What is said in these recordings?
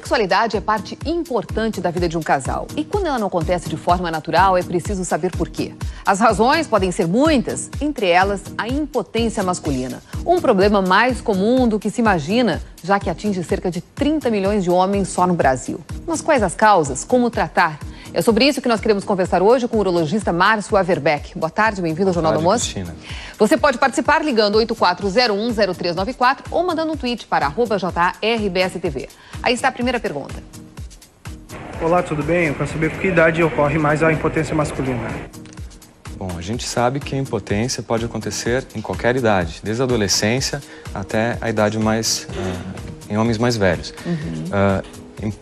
sexualidade é parte importante da vida de um casal. E quando ela não acontece de forma natural, é preciso saber por quê. As razões podem ser muitas, entre elas a impotência masculina. Um problema mais comum do que se imagina, já que atinge cerca de 30 milhões de homens só no Brasil. Mas quais as causas? Como tratar? É sobre isso que nós queremos conversar hoje com o urologista Márcio Averbeck. Boa tarde, bem-vindo ao Jornal do Almoço. Cristina. Você pode participar ligando 84010394 ou mandando um tweet para @JRBSTV. Aí está a primeira pergunta. Olá, tudo bem? Eu quero saber por que idade ocorre mais a impotência masculina. Bom, a gente sabe que a impotência pode acontecer em qualquer idade, desde a adolescência até a idade mais, em homens mais velhos.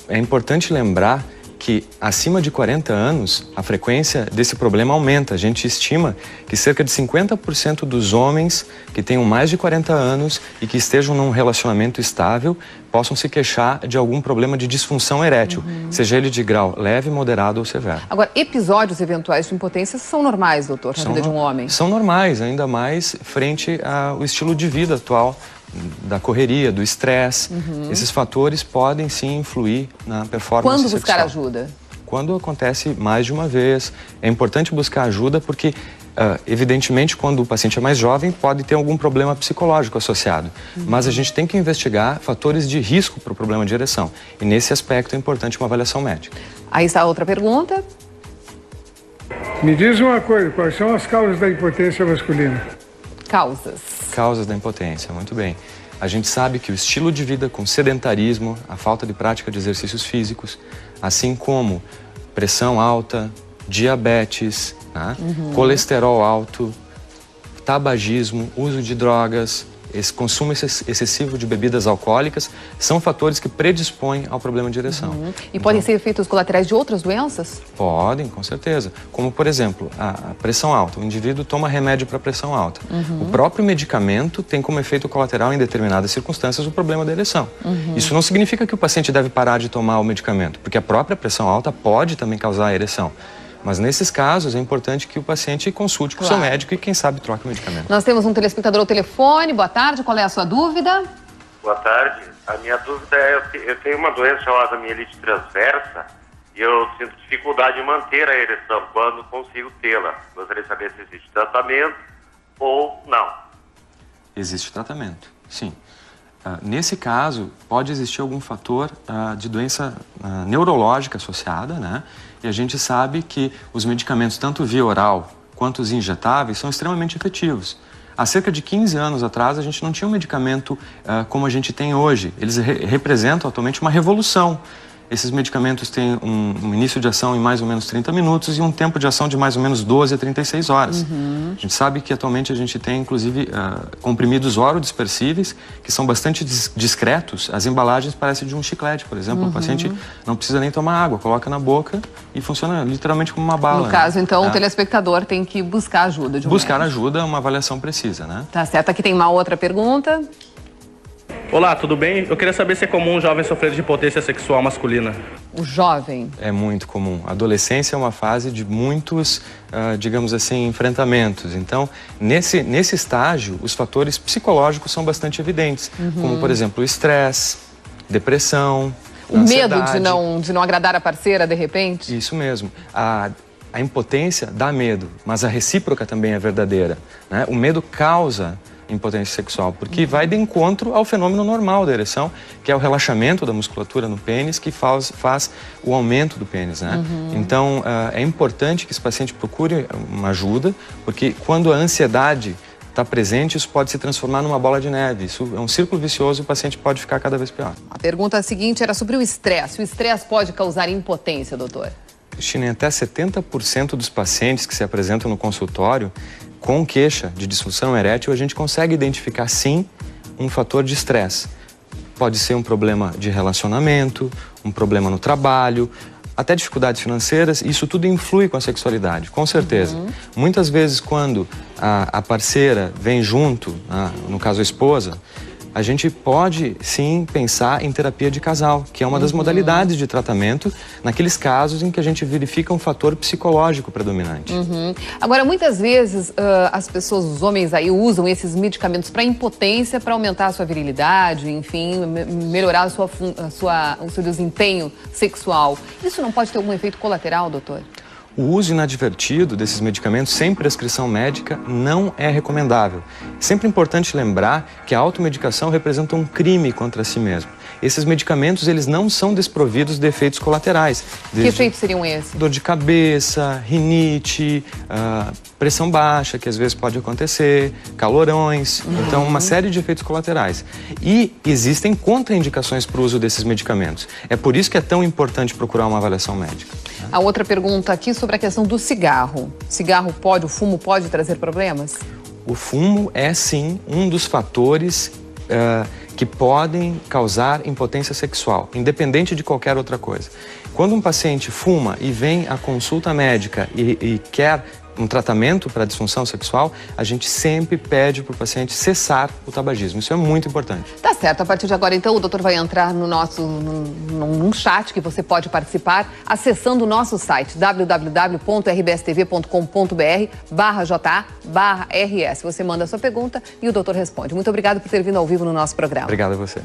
É importante lembrar que acima de 40 anos, a frequência desse problema aumenta. A gente estima que cerca de 50% dos homens que tenham mais de 40 anos e que estejam num relacionamento estável possam se queixar de algum problema de disfunção erétil, seja ele de grau leve, moderado ou severo. Agora, episódios eventuais de impotência são normais, doutor, na vida de um homem? São normais, ainda mais frente ao estilo de vida atual, da correria, do estresse. Esses fatores podem sim influir na performance sexual. Quando buscar ajuda? Quando acontece mais de uma vez. É importante buscar ajuda porque, evidentemente, quando o paciente é mais jovem, pode ter algum problema psicológico associado. Mas a gente tem que investigar fatores de risco para o problema de ereção. E nesse aspecto é importante uma avaliação médica. Aí está a outra pergunta. Me diz uma coisa, quais são as causas da impotência masculina? Causas da impotência, muito bem. A gente sabe que o estilo de vida com sedentarismo, a falta de prática de exercícios físicos, assim como pressão alta, diabetes, né? Colesterol alto, tabagismo, uso de drogas, esse consumo excessivo de bebidas alcoólicas, são fatores que predispõem ao problema de ereção. E podem ser efeitos colaterais de outras doenças? Podem, com certeza. Como, por exemplo, a pressão alta. O indivíduo toma remédio para pressão alta. O próprio medicamento tem como efeito colateral, em determinadas circunstâncias, o problema da ereção. Isso não significa que o paciente deve parar de tomar o medicamento, porque a própria pressão alta pode também causar a ereção. Mas nesses casos é importante que o paciente consulte com o seu médico e, quem sabe, troque o medicamento. Nós temos um telespectador ao telefone. Boa tarde, qual é a sua dúvida? Boa tarde. A minha dúvida é, eu tenho uma doença chamada mielite transversa e eu sinto dificuldade em manter a ereção quando consigo tê-la. Gostaria de saber se existe tratamento ou não. Existe tratamento, sim. Nesse caso, pode existir algum fator de doença neurológica associada, né? E a gente sabe que os medicamentos, tanto via oral quanto os injetáveis, são extremamente efetivos. Há cerca de 15 anos atrás, a gente não tinha um medicamento como a gente tem hoje. Eles representam atualmente uma revolução. Esses medicamentos têm um início de ação em mais ou menos 30 minutos e um tempo de ação de mais ou menos 12 a 36 horas. A gente sabe que atualmente a gente tem, inclusive, comprimidos orodispersíveis, que são bastante discretos. As embalagens parecem de um chiclete, por exemplo. O paciente não precisa nem tomar água, coloca na boca e funciona literalmente como uma bala. No caso, então, o telespectador tem que buscar ajuda de um Buscar médico. ajuda, uma avaliação precisa, né? Tá certo. Aqui tem uma outra pergunta. Olá, tudo bem? Eu queria saber se é comum um jovem sofrer de impotência sexual masculina. O jovem. É muito comum. A adolescência é uma fase de muitos, digamos assim, enfrentamentos. Então, nesse estágio, os fatores psicológicos são bastante evidentes. Como, por exemplo, o estresse, depressão, o ansiedade. Medo de não agradar a parceira, de repente? Isso mesmo. A impotência dá medo, mas a recíproca também é verdadeira, né? O medo causa impotência sexual, porque vai de encontro ao fenômeno normal da ereção, que é o relaxamento da musculatura no pênis, que faz o aumento do pênis, né? Então, é importante que esse paciente procure uma ajuda, porque quando a ansiedade está presente, isso pode se transformar numa bola de neve. Isso é um círculo vicioso e o paciente pode ficar cada vez pior. A pergunta seguinte era sobre o estresse. O estresse pode causar impotência, doutor? Cristina, em até 70% dos pacientes que se apresentam no consultório com queixa de disfunção erétil, a gente consegue identificar, sim, um fator de estresse. Pode ser um problema de relacionamento, um problema no trabalho, até dificuldades financeiras. Isso tudo influi com a sexualidade, com certeza. Muitas vezes, quando a parceira vem junto, no caso a esposa, a gente pode sim pensar em terapia de casal, que é uma das modalidades de tratamento naqueles casos em que a gente verifica um fator psicológico predominante. Agora, muitas vezes as pessoas, os homens aí usam esses medicamentos para impotência, para aumentar a sua virilidade, enfim, melhorar o seu desempenho sexual. Isso não pode ter algum efeito colateral, doutor? O uso inadvertido desses medicamentos sem prescrição médica não é recomendável. É sempre importante lembrar que a automedicação representa um crime contra si mesmo. Esses medicamentos, eles não são desprovidos de efeitos colaterais. Que efeitos seriam esses? Dor de cabeça, rinite, pressão baixa, que às vezes pode acontecer, calorões, então uma série de efeitos colaterais. E existem contraindicações para o uso desses medicamentos. É por isso que é tão importante procurar uma avaliação médica. A outra pergunta aqui sobre a questão do cigarro. O fumo pode trazer problemas? O fumo é sim um dos fatores que podem causar impotência sexual, independente de qualquer outra coisa. Quando um paciente fuma e vem à consulta médica e quer um tratamento para disfunção sexual, a gente sempre pede para o paciente cessar o tabagismo. Isso é muito importante. Tá certo. A partir de agora, então, o doutor vai entrar no num chat que você pode participar acessando o nosso site www.rbstv.com.br/JA/RS. Você manda a sua pergunta e o doutor responde. Muito obrigado por ter vindo ao vivo no nosso programa. Obrigado a você.